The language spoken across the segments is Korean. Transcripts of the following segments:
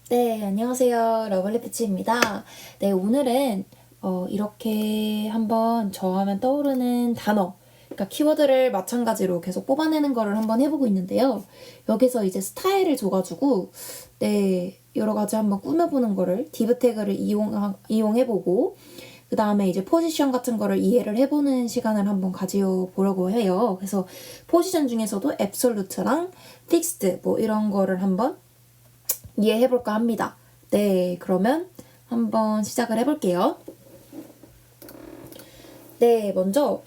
네, 안녕하세요. 러블리피치입니다. 네, 오늘은 이렇게 한번 저 하면 떠오르는 단어, 그러니까 키워드를 마찬가지로 계속 뽑아내는 거를 한번 해보고 있는데요. 여기서 이제 스타일을 줘가지고, 네, 여러 가지 한번 꾸며보는 거를 디브 태그를 이용해보고, 그 다음에 이제 포지션 같은 거를 이해를 해보는 시간을 한번 가져보려고 해요. 그래서 포지션 중에서도 앱솔루트랑 픽스드 뭐 이런 거를 한번 이해해볼까 합니다. 네, 그러면 한번 시작을 해볼게요. 네, 먼저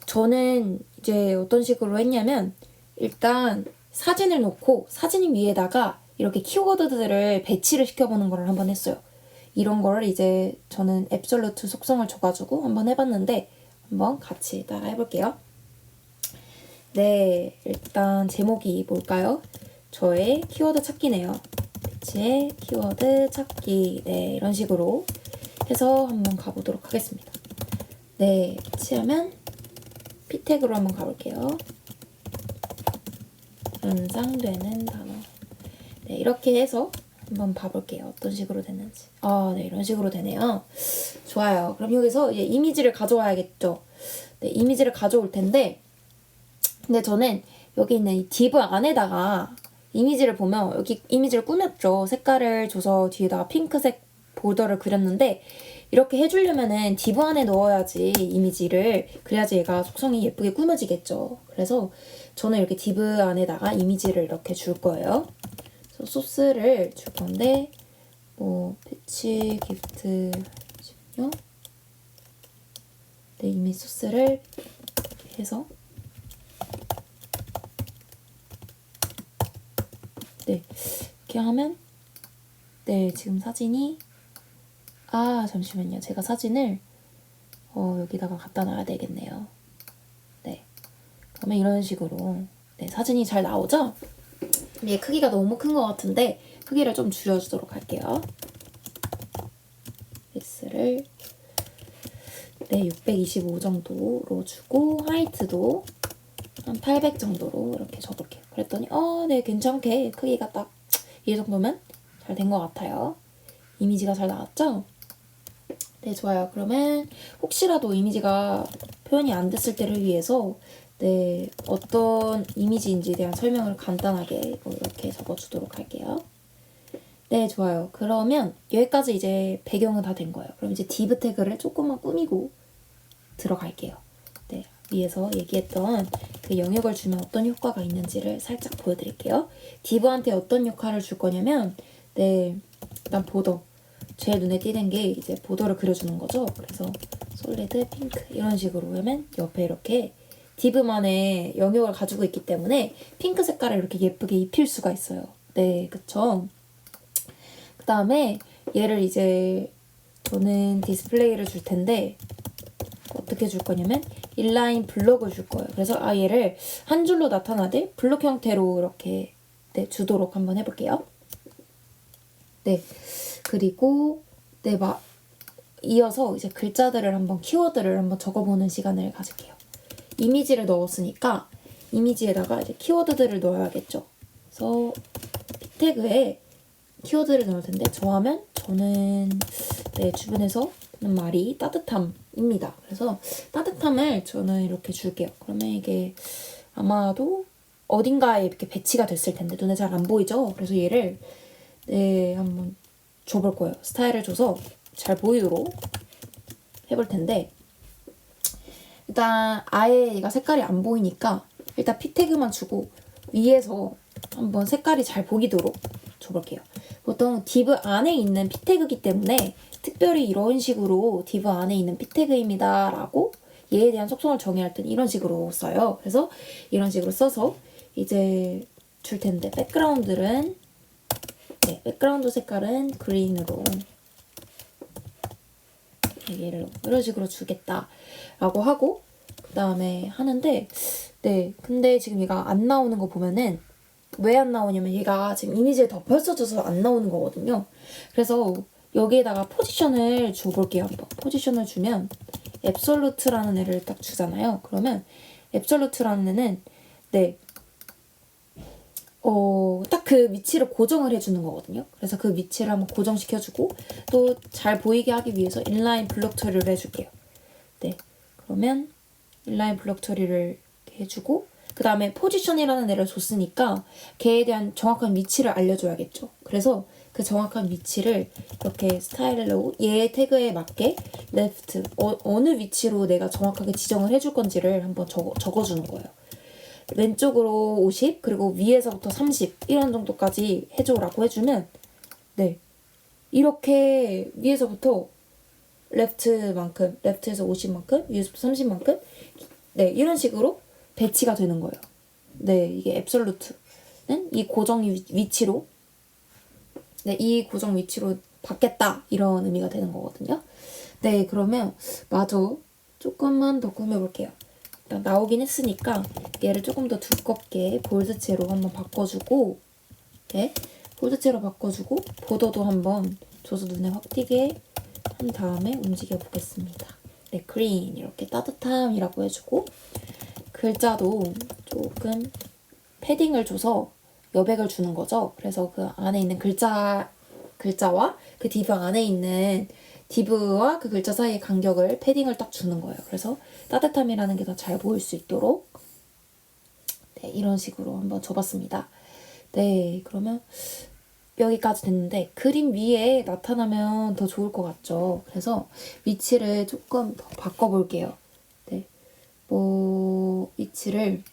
저는 이제 어떤 식으로 했냐면 일단 사진을 놓고 사진 위에다가 이렇게 키워드들을 배치를 시켜보는 거를 한번 했어요. 이런 거를 이제 저는 앱솔루트 속성을 줘가지고 한번 해봤는데 한번 같이 따라 해볼게요. 네, 일단 제목이 뭘까요? 저의 키워드 찾기네요. 배치의 키워드 찾기. 네, 이런 식으로 해서 한번 가보도록 하겠습니다. 네, 배치하면 P 태그로 한번 가볼게요. 연상되는 단어. 네, 이렇게 해서 한번 봐볼게요. 어떤 식으로 됐는지. 네, 이런 식으로 되네요. 좋아요. 그럼 여기서 이제 이미지를 가져와야겠죠. 네, 이미지를 가져올 텐데, 근데 저는 여기 있는 이 div 안에다가 이미지를 보면 여기 이미지를 꾸몄죠. 색깔을 줘서 뒤에다가 핑크색 보더를 그렸는데 이렇게 해주려면은 div 안에 넣어야지 이미지를. 그래야지 얘가 속성이 예쁘게 꾸며지겠죠. 그래서 저는 이렇게 div 안에다가 이미지를 이렇게 줄 거예요. 그래서 소스를 줄 건데 뭐 패치 기프트 요 네, 이미지 소스를 해서 네, 이렇게 하면 네, 지금 사진이 잠시만요. 제가 사진을 여기다가 갖다 놔야 되겠네요. 네, 그러면 이런 식으로 네, 사진이 잘 나오죠? 네, 크기가 너무 큰 것 같은데 크기를 좀 줄여주도록 할게요. X를 네, 625 정도로 주고 하이트도 한 800 정도로 이렇게 적을게요. 그랬더니 네, 괜찮게 크기가 딱 이 정도면 잘 된 것 같아요. 이미지가 잘 나왔죠? 네, 좋아요. 그러면 혹시라도 이미지가 표현이 안 됐을 때를 위해서 네, 어떤 이미지인지에 대한 설명을 간단하게 이렇게 적어주도록 할게요. 네, 좋아요. 그러면 여기까지 이제 배경은 다 된 거예요. 그럼 이제 div 태그를 조금만 꾸미고 들어갈게요. 네, 위에서 얘기했던 그 영역을 주면 어떤 효과가 있는지를 살짝 보여드릴게요. div한테 어떤 역할을 줄 거냐면 네, 일단 보더. 제 눈에 띄는 게 이제 보더를 그려주는 거죠. 그래서 솔리드 핑크 이런 식으로 하면 옆에 이렇게 div만의 영역을 가지고 있기 때문에 핑크 색깔을 이렇게 예쁘게 입힐 수가 있어요. 네, 그쵸? 그 다음에 얘를 이제 저는 디스플레이를 줄 텐데 어떻게 줄 거냐면 인라인 블록을 줄 거예요. 그래서 얘를 한 줄로 나타나되 블록 형태로 이렇게 네, 주도록 한번 해볼게요. 네, 그리고 네, 이어서 이제 글자들을 한번 키워드를 한번 적어보는 시간을 가질게요. 이미지를 넣었으니까 이미지에다가 이제 키워드들을 넣어야겠죠. 그래서 P 태그에 키워드를 넣을 텐데 저는 네, 주변에서 하는 말이 따뜻함입니다. 그래서 따뜻함을 저는 이렇게 줄게요. 그러면 이게 아마도 어딘가에 이렇게 배치가 됐을 텐데 눈에 잘 안 보이죠? 그래서 얘를 네, 한번 줘볼 거예요. 스타일을 줘서 잘 보이도록 해볼 텐데 일단 아예 얘가 색깔이 안 보이니까 일단 P 태그만 주고 위에서 한번 색깔이 잘 보이도록 줘볼게요. 보통 div 안에 있는 P 태그이기 때문에 특별히 이런 식으로 div 안에 있는 P 태그입니다 라고 얘에 대한 속성을 정의할 땐 이런 식으로 써요. 그래서 이런 식으로 써서 이제 줄 텐데 백그라운드는 네, 백그라운드 색깔은 그린으로 얘를 이런 식으로 주겠다라고 하고 그 다음에 하는데 네, 근데 지금 얘가 안 나오는 거 보면은 왜 안 나오냐면 얘가 지금 이미지에 덮여져서 안 나오는 거거든요. 그래서 여기에다가 포지션을 줘볼게요. 한번 포지션을 주면 앱솔루트라는 애를 딱 주잖아요. 그러면 앱솔루트라는 애는 네, 딱 그 위치를 고정을 해주는 거거든요. 그래서 그 위치를 한번 고정시켜주고 또 잘 보이게 하기 위해서 인라인 블록 처리를 해줄게요. 네, 그러면 인라인 블록 처리를 이렇게 해주고 그 다음에 포지션이라는 애를 줬으니까 걔에 대한 정확한 위치를 알려줘야겠죠. 그래서 그 정확한 위치를 이렇게 스타일로 얘 태그에 맞게 left 어느 위치로 내가 정확하게 지정을 해줄 건지를 한번 적어주는 거예요. 왼쪽으로 50 그리고 위에서부터 30 이런 정도까지 해줘라고 해주면 네 이렇게 위에서부터 레프트만큼 레프트에서 50만큼 위에서부터 30만큼 네 이런 식으로 배치가 되는 거예요. 네 이게 앱솔루트는 이 고정 위치로 네 이 고정 위치로 받겠다 이런 의미가 되는 거거든요. 네 그러면 마저 조금만 더 꾸며볼게요. 일단 나오긴 했으니까 얘를 조금 더 두껍게 볼드체로 한번 바꿔주고 네 볼드체로 바꿔주고 보더도 한번 줘서 눈에 확 띄게 한 다음에 움직여 보겠습니다. 네 그린 이렇게 따뜻함이라고 해주고 글자도 조금 패딩을 줘서 여백을 주는 거죠. 그래서 그 안에 있는 글자와 그 디브 안에 있는 디브와 그 글자 사이의 간격을 패딩을 딱 주는 거예요. 그래서 따뜻함이라는 게 더 잘 보일 수 있도록 네, 이런 식으로 한번 줘봤습니다. 네, 그러면 여기까지 됐는데 그림 위에 나타나면 더 좋을 것 같죠. 그래서 위치를 조금 더 바꿔볼게요. 네, 위치를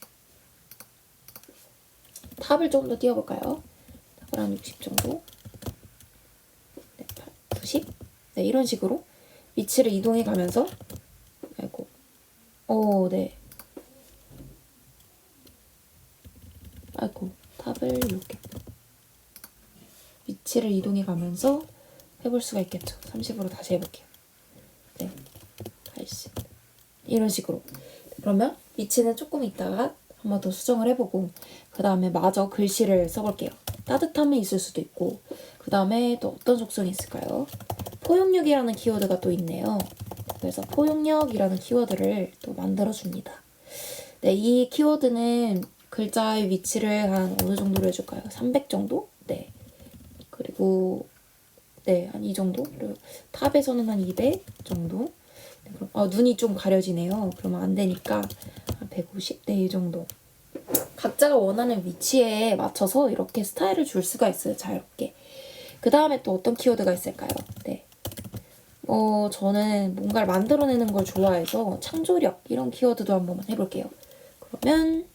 탑을 조금 더 띄워볼까요? 탑을 한 60 정도. 네, 90. 네, 이런 식으로 위치를 이동해 가면서 아이고. 네. 아이고, 탑을 이렇게 위치를 이동해 가면서 해볼 수가 있겠죠. 30으로 다시 해볼게요. 네, 80. 이런 식으로. 그러면 위치는 조금 있다가 한 번 더 수정을 해보고 그 다음에 마저 글씨를 써볼게요. 따뜻함이 있을 수도 있고 그 다음에 또 어떤 속성이 있을까요? 포용력이라는 키워드가 또 있네요. 그래서 포용력이라는 키워드를 또 만들어줍니다. 네, 이 키워드는 글자의 위치를 한 어느 정도로 해줄까요? 300 정도? 네. 그리고 네, 한 이 정도? 그리고 탑에서는 한 200 정도? 네, 그럼 눈이 좀 가려지네요. 그러면 안 되니까 한 150? 네, 이 정도. 각자가 원하는 위치에 맞춰서 이렇게 스타일을 줄 수가 있어요. 자유롭게. 그 다음에 또 어떤 키워드가 있을까요? 네. 저는 뭔가를 만들어내는 걸 좋아해서 창조력 이런 키워드도 한번 해볼게요. 그러면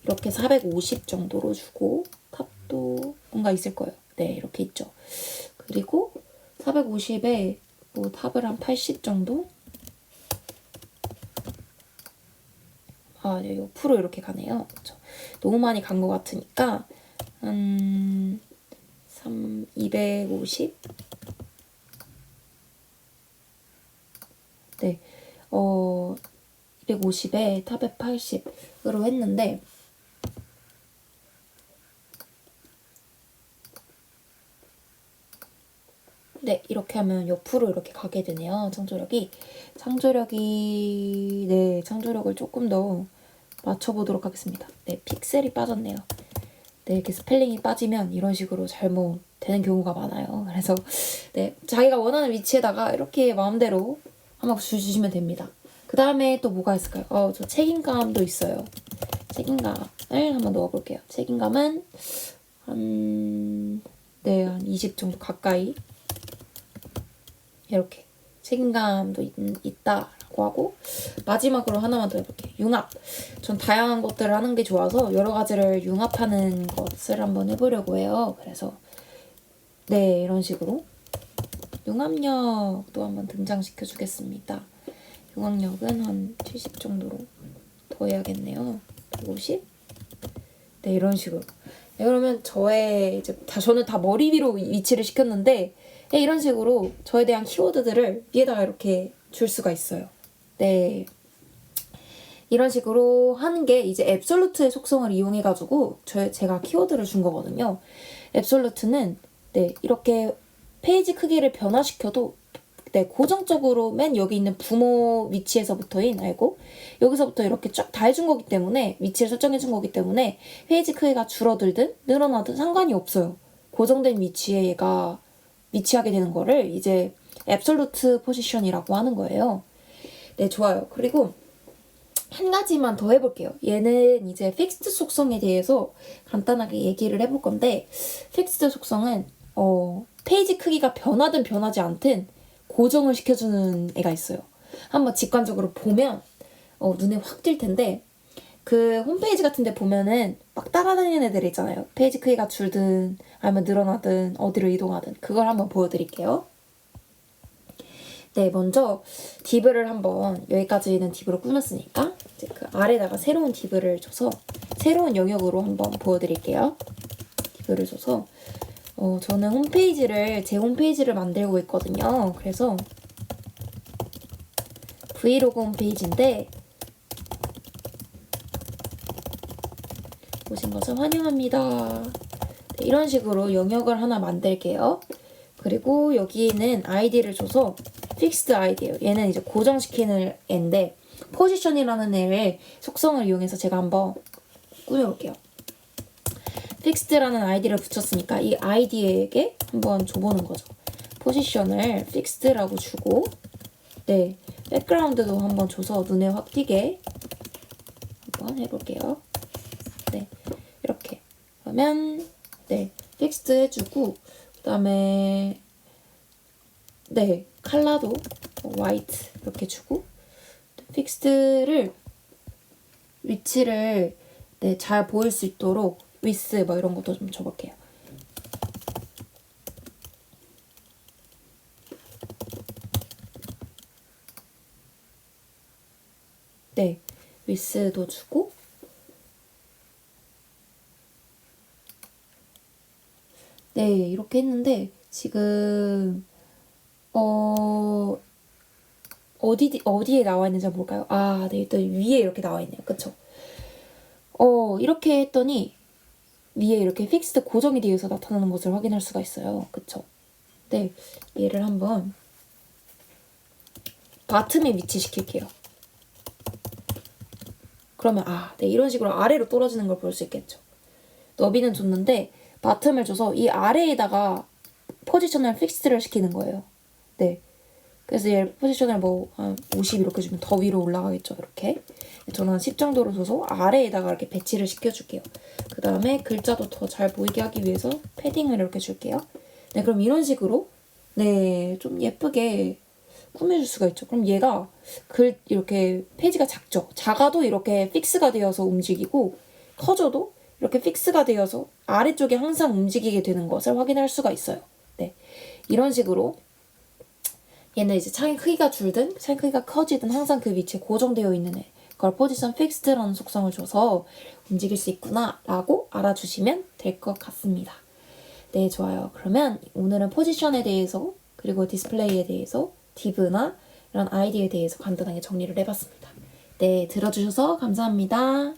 이렇게 450 정도로 주고 탑도 뭔가 있을 거예요. 네, 이렇게 있죠. 그리고 450에 뭐 탑을 한 80 정도? 네, 옆으로 이렇게 가네요. 그렇죠. 너무 많이 간 것 같으니까 한 250? 네, 250에 탑에 80으로 했는데 네, 이렇게 하면 옆으로 이렇게 가게 되네요. 창조력을 조금 더 맞춰보도록 하겠습니다. 네, 픽셀이 빠졌네요. 네, 이렇게 스펠링이 빠지면 이런 식으로 잘못되는 경우가 많아요. 그래서 네, 자기가 원하는 위치에다가 이렇게 마음대로 한번 주시면 됩니다. 그 다음에 또 뭐가 있을까요? 저 책임감도 있어요. 책임감을 한번 넣어볼게요. 책임감은 한 20 정도 가까이 이렇게 책임감도 있다라고 하고 마지막으로 하나만 더 해볼게요. 융합. 전 다양한 것들을 하는 게 좋아서 여러 가지를 융합하는 것을 한번 해보려고 해요. 그래서 네, 이런 식으로 융합력도 한번 등장시켜 주겠습니다. 융합력은 한 70 정도로 더 해야겠네요. 150? 네, 이런 식으로. 네, 그러면 저는 다 머리 위로 위치를 시켰는데 네, 이런 식으로 저에 대한 키워드들을 위에다가 이렇게 줄 수가 있어요. 네. 이런 식으로 하는 게 이제 앱솔루트의 속성을 이용해가지고 제가 키워드를 준 거거든요. 앱솔루트는 네, 이렇게 페이지 크기를 변화시켜도 네, 고정적으로 맨 여기 있는 부모 위치에서부터인 알고 여기서부터 이렇게 쫙 다 해준 거기 때문에 위치를 설정해 준 거기 때문에 페이지 크기가 줄어들든 늘어나든 상관이 없어요. 고정된 위치에 얘가 위치하게 되는 거를 이제 앱솔루트 포지션이라고 하는 거예요. 네, 좋아요. 그리고 한 가지만 더 해볼게요. 얘는 이제 픽스드 속성에 대해서 간단하게 얘기를 해볼 건데 픽스드 속성은 페이지 크기가 변하든 변하지 않든 고정을 시켜주는 애가 있어요. 한번 직관적으로 보면 눈에 확 띌 텐데 그 홈페이지 같은 데 보면은 막 따라다니는 애들 있잖아요. 페이지 크기가 줄든 아니면 늘어나든 어디로 이동하든 그걸 한번 보여드릴게요. 네, 먼저 div를 한번 여기까지는 div로 꾸몄으니까 이제 그 아래다가 새로운 div를 줘서 새로운 영역으로 한번 보여드릴게요. div를 줘서 저는 제 홈페이지를 만들고 있거든요. 그래서 브이로그 홈페이지인데 오신 것을 환영합니다. 네, 이런 식으로 영역을 하나 만들게요. 그리고 여기는 아이디를 줘서 픽스드 아이디예요. 얘는 이제 고정시키는 애인데 포지션이라는 애의 속성을 이용해서 제가 한번 꾸며볼게요. 픽스드라는 아이디를 붙였으니까 이 아이디에게 한번 줘보는 거죠. 포지션을 픽스드라고 주고 네, 백그라운드도 한번 줘서 눈에 확 띄게 한번 해볼게요. 네, 이렇게 그러면 네, 픽스드 해주고 그 다음에 네, 컬러도 화이트 이렇게 주고 픽스드를 위치를 네, 잘 보일 수 있도록 위스 뭐 이런 것도 좀 줘볼게요. 네, 위스도 주고 네, 이렇게 했는데 지금 어디에 나와 있는지 한번 볼까요? 아, 네, 일단 위에 이렇게 나와 있네요. 그쵸? 이렇게 했더니 위에 이렇게 픽스드 고정이 되어서 나타나는 것을 확인할 수가 있어요. 그쵸? 네, 얘를 한번 바텀에 위치시킬게요. 그러면 네, 이런 식으로 아래로 떨어지는 걸 볼 수 있겠죠. 너비는 줬는데 바텀을 줘서 이 아래에다가 포지션을 픽스드를 시키는 거예요. 네. 그래서 얘 포지션을 한 50 이렇게 주면 더 위로 올라가겠죠. 이렇게. 저는 한 10 정도로 줘서 아래에다가 이렇게 배치를 시켜줄게요. 그 다음에 글자도 더 잘 보이게 하기 위해서 패딩을 이렇게 줄게요. 네, 그럼 이런 식으로 네, 좀 예쁘게 꾸며줄 수가 있죠. 그럼 얘가 이렇게 페이지가 작아도 이렇게 픽스가 되어서 움직이고 커져도 이렇게 픽스가 되어서 아래쪽에 항상 움직이게 되는 것을 확인할 수가 있어요. 네, 이런 식으로 얘는 이제 창의 크기가 줄든 창의 크기가 커지든 항상 그 위치에 고정되어 있는 애. 그걸 포지션 픽스드라는 속성을 줘서 움직일 수 있구나 라고 알아주시면 될 것 같습니다. 네, 좋아요. 그러면 오늘은 포지션에 대해서 그리고 디스플레이에 대해서 div나 이런 아이디에 대해서 간단하게 정리를 해봤습니다. 네, 들어주셔서 감사합니다.